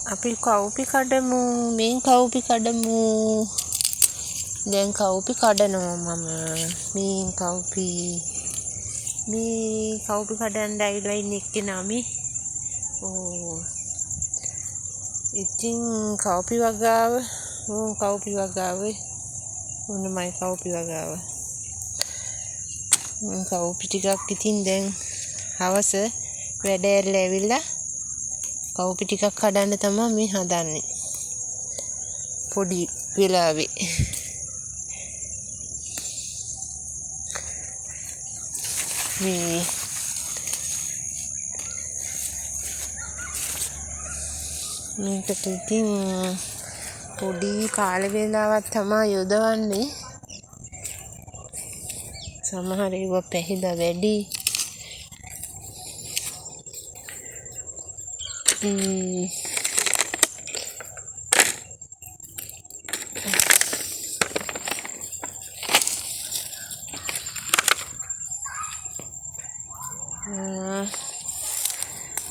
අපි කවුපි කඩමු මෙන් කවුපි කඩමු දැන් කවුපි කඩනවා මම මේ කවුපි කඩන්න ඇවිල්ලා ඉන්න එක්කෙනා මේ ඉතින් කවුපි වගාව කවුපි වගාව මොනමයි කවුපි වගාව කවුපි ටිකක් ඉතින් දැන් හවස වැඩ ඇරලා ඇවිල්ලා කවුපි ටිකක් කඩන්න තමයි මේ හදන්නේ පොඩි වෙලාවේ මේකට ඉතින් පොඩි කාල වේලාවක් තමයි යොදවන්නේ සමහර ඒවා පැහිලා වැඩි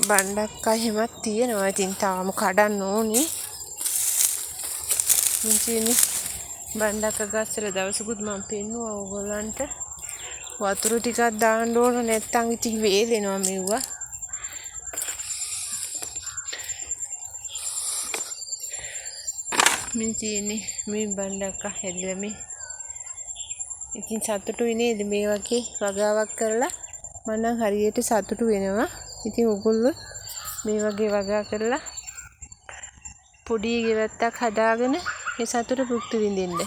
බණ්ඩක් එහෙමත් තියෙනවා. ඉතින් තාම කඩන්න ඕනේ. මුචිනේ බණ්ඩක ගස්සලා දවසකුත් මම පෙන්නුවා ඕගොල්ලන්ට. වතුර ටිකක් දාන්න ඕන නැත්නම් ඉතින් වේලෙනවා මෙව්වා. මුචිනේ මේ බණ්ඩක හැදලා මේ ඉතින් සතුටුයි නේද මේ වගේ වගාවක් කරලා මම නම් හරියට සතුටු වෙනවා. ඉතින් ඔයගොල්ලෝ මේ වගේ වගා කරලා පොඩි ගෙවත්තක් හදාගෙන මේ සතුට භුක්ති විඳින්න.